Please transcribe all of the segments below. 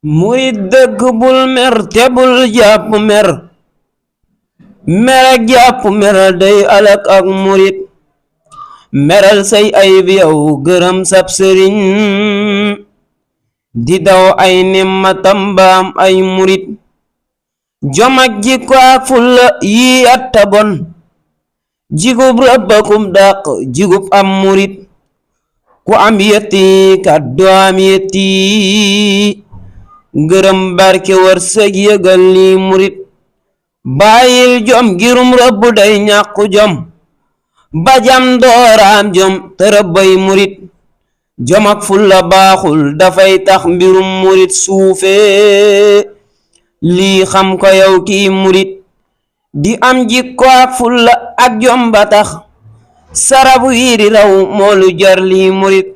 murit dëgg bul mer te bul jàpp mer mer ak jàpp mer day alak ak murit meral say ayib yow gërëm sab sëriñ di daw ay nimmatam baam ay murit jom ak jikko ak fulla yi atta bon jigub rabbakum dàq jigub am murit ku am yetti kàddu am yetti ngërëm barke wërsëg yëgal li murit bàyyil jom girum rëbb day ñàkku jom bajam dooraam jom te rëbbay murit jom ak fulla baaxul dafay tax mbirum murit suufe lii xam ko yow kii murit di am jikko ak fulla ak jom ba tax sarabu yi di raw moolu jar lii murit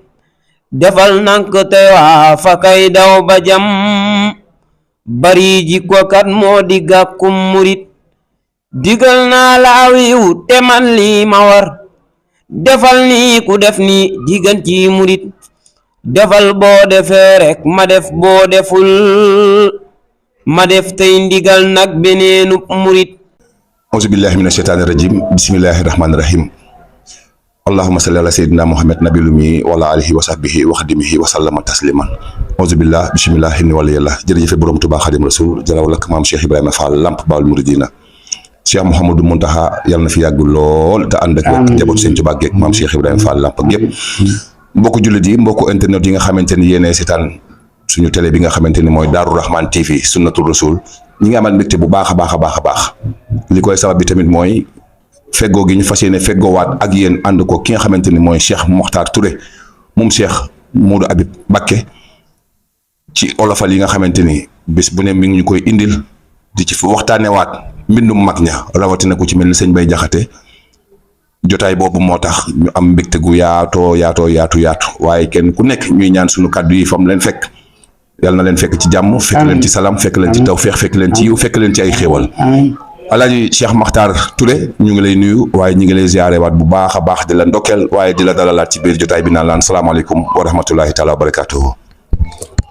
defal nank te waa fa kay daw ba jam bari jikko kat moo di gàkkum murit digal naa la aw yiw te man lii ma war defal nii ku def nii digan ci murit defal boo defee rek ma def boo deful ma def tey ndigal nag beneenub murit auzu billahi mina sheytaani rajim bismillahi rahmaani rahim allahumma salli ala sayyidina muhammad nabil ummi wala alihi wa sahbihi wa xadimihi wa sallama tasliman auzu billah bismillah inni wala yàlla jërëjëfe borom Tuubaa Xaadimu Rasuul jaraw lak maam Cheikh Ibrahima Fall lamp baawul muridina Cheikh Mouhamadou Mountakha yàlla na fi yàgg lool te ànd ak njaboot seen Tuubaa geek maam Cheikh Ibrahima Fall lamp ak yëpp mbokku jullit yi mbokku internet yi nga xamante ni yéenee seetaan suñu télé bi nga xamante ni mooy Daaru Rahman TV sunnatul rasul ñi ngi amal mbégte bu baax a baax a baax a baax li koy sabab bi tamit mooy feggoo gi ñu fas yéene feggoowaat ak yéen ànd ko ki nga xamante ni mooy Cheikh Mokhtar Touré moom Cheikh Modou Habib Mbacké ci olofal yi nga xamante ni bis bu ne mi ngi ñu koy indil di ci waxtaanewaat mbindum mag ña rawatina ku ci mel ni sëñ Bay Jaxate jotaay boobu moo tax ñu am mbégte gu yaatu waaye kenn ku nekk ñuy ñaan suñu kàddu yi fam leen fekk yàlla na leen fekk ci jàmm fekk leen ci salaam fekk leen ci tawfeex fekk leen ci yiw fekk leen ci ay xéewal alaaji Cheikh Mokhtar Touré ñu ngi lay nuyu waaye ñu ngi lay ziyaare waat bu baax a baax di la ndokkeel waaye di la dalalaat ci biir jotaay bi naan laan salaamaaleykum wa rahmatullahi taala wa barakatuhu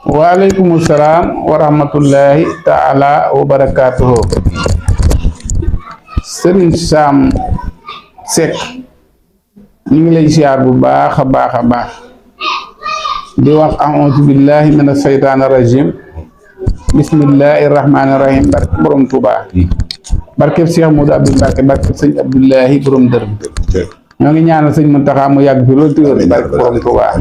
waaleykum salaam wa rahmatullahi taala wa barakatuhu Sëriñ Sam Seck ñu ngi lay ziyaar bu baax a baax a baax di wax a'uuzu billahi mina shaytaani rajim bismillahi rahmaani rahim barke borom Touba barkeb Cheikh Modou Habib Mbacké barkeb sëñ Abdoulahi borom dërëm ñoo ngi ñaanal sëñ Mountakha mu yàgg fi loolu te wér barke borom Touba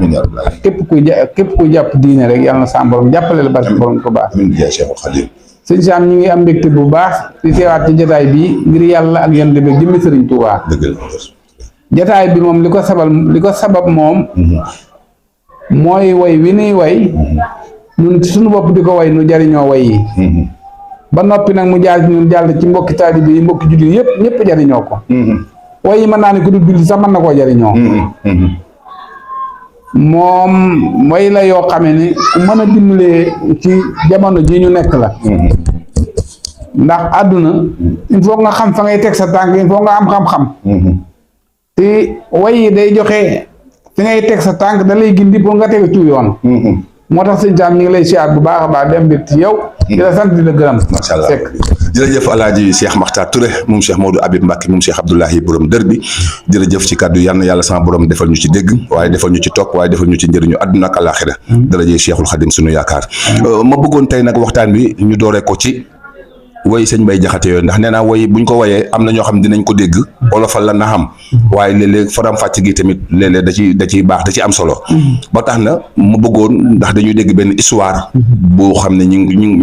képp kuy jàpp diine rek yàlla na sam borom jàppale la barke borom Touba sëñ Sam ñu ngi am mbégte bu baax di teewaat ci jotaay bi ngir yàlla ak yonent bi jëmmi sëriñ Touba jotaay bi moom li ko sabab moom mooy way wi nuy way ñun suñu bopp di ko way nu jariñoo way yi ba noppi nag mu jaar ñun jàll ci mbokki taalibe yi mbokki jullit yëpp ñëpp jariñoo ko way yi mën naa ne ku dul jullit sax mën na koo jariñoo moom way la yoo xamee ni ku mën a dimbalee ci jamono ji ñu nekk la ndax àdduna il faut nga xam fa ngay teg sa tànk il faut nga am xam-xam te way yi day joxe fi ngay teg sa tànk da lay gindi pour nga teg ci yoon moo tax sëñ Sam ñu ngi lay siyaar bu baax a baax dem mbir ci yow di la sant di la gërëm macha allah jërëjëf alaaji Cheikh Mokhtar Touré moom Cheikh Modou Habib Mbacké moom Cheikh Abdoulahi borom dër bi jërëjëf ci kàddu yal na yàlla sama borom defal ñu ci dégg waaye defal ñu ci topp waaye defal ñu ci njëriñu àdduna ak àllaaxira darajee Cheikhul Khadim sunu yaakaar ma bëggoon tey nag waxtaan bi ñu dooree ko ci woy sëñ Bay Jaxate yooyu ndax nee naa woy buñ ko woyee am na ñoo xam dinañ ko dégg olofal la na xam waaye léeg-léeg faram fàcc gi tamit léeg-léeg da ciy baax da ci am solo ba tax na mu bëggoon ndax dañuy dégg benn histoire boo xam ne ñu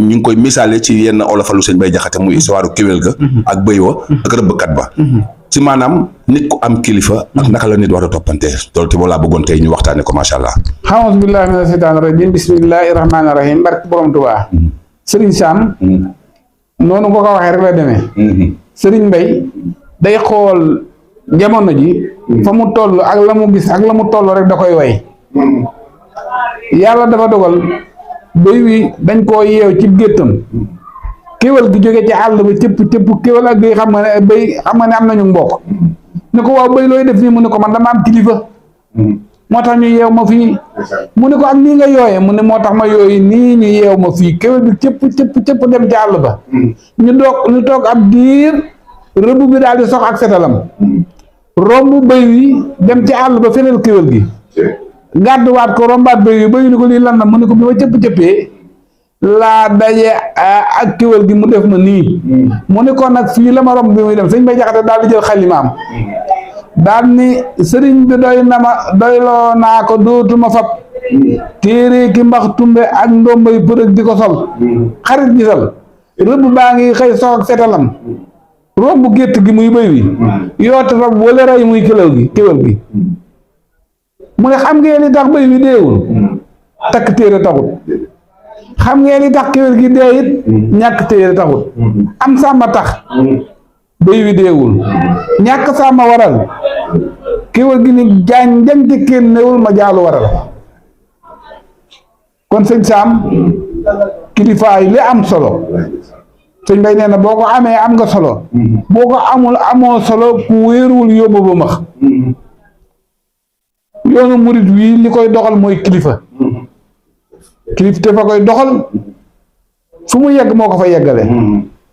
ngi koy misaale ci yenn olofalu sëñ Bay Jaxate muy histoire kéwél ga ak bëy wa ak rëbbkat ba ci maanaam nit ku am kilifa ak naka la nit war a toppantee loolu te laa bëggoon tey ñu waxtaane ko macha allah a'uuzu billahi mina shaytaani rajiim bismillahi rahmaani rahiim barke borom Tuubaa Sëriñ Sam noonu nga ko waxee rek la demee Sëriñ Mbay day xool jamono ji fa mu toll ak la mu gis ak la mu toll rek da koy way yàlla dafa dogal béy wi dañ koo yeew ci géttam kéwél gi jóge ci àll ba cëpp kéwél ak béy xam nga ne béy xam nga ne am nañu mbokk ne ko waaw béy looy def nii mu ne ko man dama am kilifa moo tax ñu yeew ma fii mu ne ko ak nii nga yooyee mu ne moo tax ma yooyu nii ñu yeew ma fii kéwél bi cëpp dem ci àll ba ñu toog ab diir rëbb bi daal di sox ak setalam romb bëy wi dem ci àll ba feneel kéwél gi gàdduwaat ko rombaat bëy wi bëy wi ni ko lii lan la mu ne ko bi ma cëpp-cëppee laa daje ak kéwél gi mu def ma nii mu ne ko nag fii la ma romb bi muy dem sëñ Bay Jaxate daal di jël xalimaam daal ni sëriñ bi doy na ma doyloo naa ko dootuma fab téere ki mbax tumbe ak ndombay përëg di ko sol xarit gi sol rëbb baa ngi xëy sox ak setalam romb gétt gi muy bëy wi yoote fab wala rey muy kéwél gi mu ne xam ngeen li tax bëy wi deewul takk téere taxut xam ngeen li tax kéwél gi dee it ñàkk téere taxut am sàmma tax bëy wi deewul ñàkk sàmma waral kéwél gi ni jaañ njënti kenn newul ma jaalu waral kon sëñ Saam kilifaay li am solo sëñ Bay nee na boo ko amee am nga solo boo ko amul amoo solo ku wéeruwul yóbbu ba max yoonu murit wii li koy doxal mooy kilifa te fa koy doxal fu mu yegg moo ko fa yeggale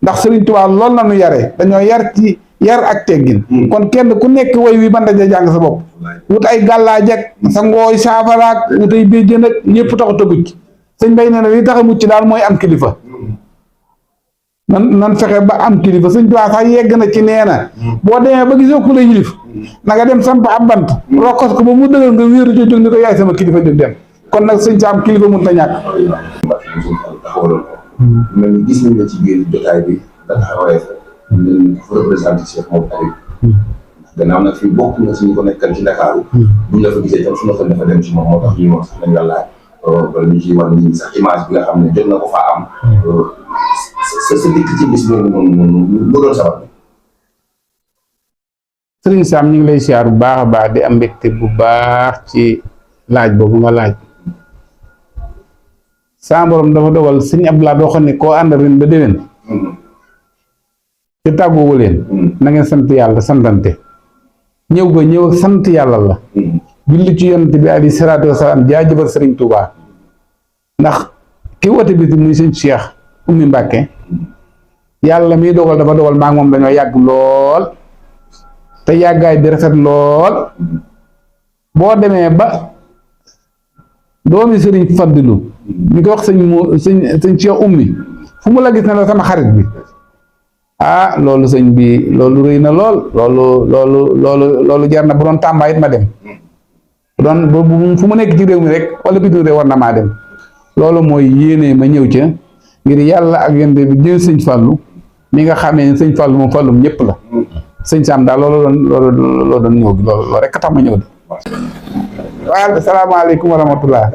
ndax Sëriñ Tuubaa loolu la ñu yare dañoo yar ci yar ak teggin kon kenn ku nekk way wi ban daja jàng sa bopp wut ay gàllaaj ak sa ngooy saafaraak wut ay béjjën ak ñëpp taxut a mucc sëñ Bay nee na li tax a mucc daal mooy am kilifa nan fexe ba am kilifa Sëñ Tuubaa sax yegg na ci nee na boo demee ba gisoo ku la yilif na nga dem samp ab bant rokkos ko ba mu dëgër nga wéeru ci jóg ni ko yaay sama kilifa jóg dem kon nag sëñ Saam kilifa mun ta ñàkk mel ni gis nañ la ci biir jotaay bi da taxawee fa représenté Cheikh Maodo Habib gannaaw nag fii bokk na si ñu ko nekkal ci Ndakaaru buñ la fa gisee tam suñu xel dafa dem ci moom moo tax ñu wax sax nañ la laaj wala ñu ciy wan nit ñi sax image bi nga xam ne jot na ko faa am sa dikk ci bis boobu noonu lu doon sabab bi. Sëriñ Saam ñu ngi lay siyaar bu baax a baax di am mbégte bu baax ci laaj boobu nga laaj saa borom dafa dogal sëñ Abdoulaye doo xam ne koo ànd ren ba déwén te tàggoowu leen na ngeen sant yàlla santante ñëw ba ñëw sant yàlla la julli ci yonent bi alayhi salaatu wasalaam jaajëfal Sëriñ Tuubaa ndax ki wote bi muy sëñ Cheikh Oumy Mbàkke yàlla miy dogal dafa dogal maa ngi moom dañoo yàgg lool te yàggaay bi rafet lool boo demee ba doomi Sëriñ Faddilu ñu ko wax sëñ Cheikh Oumy fu mu la gis ne la sama xarit bi loolu sëñ bi loolu rëy na lool loolu jar na bu doon Tàmba it ma dem bu doon fu mu nekk ci réew mi rek wala bitim réew war na maa dem loolu mooy yéene ma ñëw ca ngir yàlla ak yonent bi jël sëñ Fàllu mi nga xamee ne sëñ Fàllu moom Fàllum ñëpp la sëñ Saam daal loolu doon ñëw gi loolu rek a tax ma ñëw de waaw salaamaaleykum wa rahmatulah.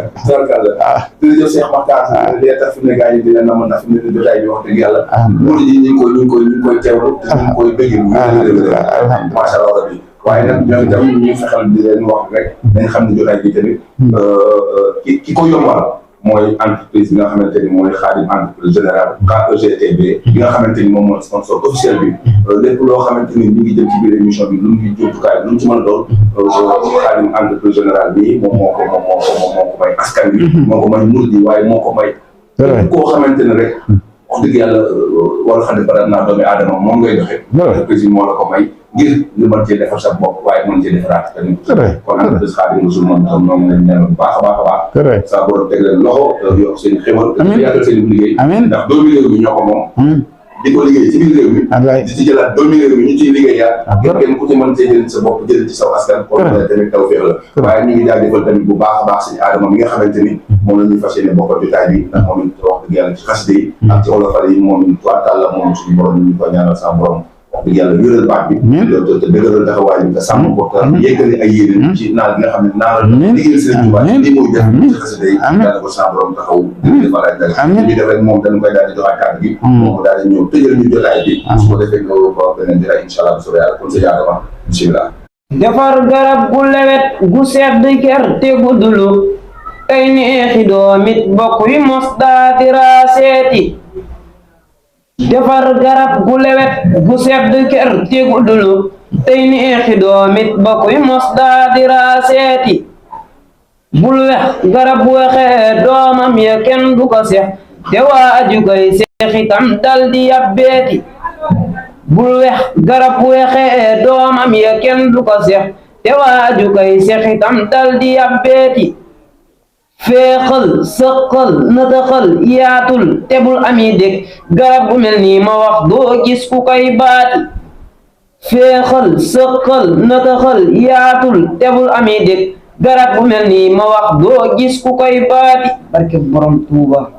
jërëjëf Cheikh Makhtar li tax fi mu ne gars yi dina nam na fi mu ne jotaay bi wax dëgg yàlla murid yi ñu ngi koy teewlu te ñu ngi koy bëgg bu macha allah rabbi waaye nag ñoom itam ñu fexal di leen wax rek dañ xam ne jotaay bi tamit ki ko yombal mooy entreprise bi nga xamante ni mooy Xaadim entreprise générale KEGTB bi nga xamante ni moom mooy sponsor officiel bi lépp loo xamante ni ñu ngi jëm ci biir émission bi lu mu ngi jumtukaay lu mu ci mën a doon Xaadim entreprise générale bi moom moo ko may askan bi moo ko may murid yi waaye moo ko may koo xamante ne rek wax dëgg yàlla wala xam ne bara naa doomi aadama moom ngay doxe entreprise bi moo la ko may ngir nga mën cee defar sa bopp waaye mën cee defaraat tamit kon entreprise Xaadim Rasul moom tam ñoom lañ ñaan bu baax a baax a baax sa borom teg leen loxo yokk seen xéwal yaatal seen liggéey ndax doomi réew mi ñoo ko moom di ko liggéey ci biir réew mi di ci jëlaat doomi réew mi ñu ciy liggéeyaat ngir kenn ku ci mën cee jël sa bopp jël ci saw askan kon tamit taw féex la waaye ñu ngi jaajëfal tamit bu baax a baax suñu aadama mi nga xamante ni moom la ñuy fas yéene bokkal jotaay bi ndax moom it wax dëgg yàlla ci xasida yi ak ci olofal yi moom it tuwaatal la moom suñu borom ñu ko ñaanal sa borom wax dëgg yàlla wéral baat bi te dëgëral taxawaay bi te sàmm ko te yeggali ay yéene ci naal bi nga xam ne naal liggéey Sëriñ Tuubaa lii mooy def ci xasida yi yàlla ko sa borom taxaw defalaay dara ñu def rek moom dañu koy daal di joxaat kàddu gi moom daal di ñëw tëjal ñu jotaay bi su ko defee nga ba beneen jotaay incha allah bu soobee yàlla kon sa jaadama bismillah defar garab gu lewet gu sedd ker te guddulu tey neexi doomit bokk yi mos daa di raaseeti defar garab gu lewet gu sedd ker tegudulu tey neexi doomit bokk yi mos daa di raaseeti bul wex garab bu wexee doomam ya kenn du ko sex te waaju koy sex itam dal di yabbeeti bul wex garab bu wexee doomam ya kenn du ko sex te waaju koy sex itam dal di yabbeeti féexal sëqal nëtëxal yaatul tebul ami dég garab bu mel nii ma wax doo gis ku koy baati féexal sëqal nëtëxal yaatul tebul ami dég garab bu mel nii ma wax doo gis ku koy baati barke borom Tuuba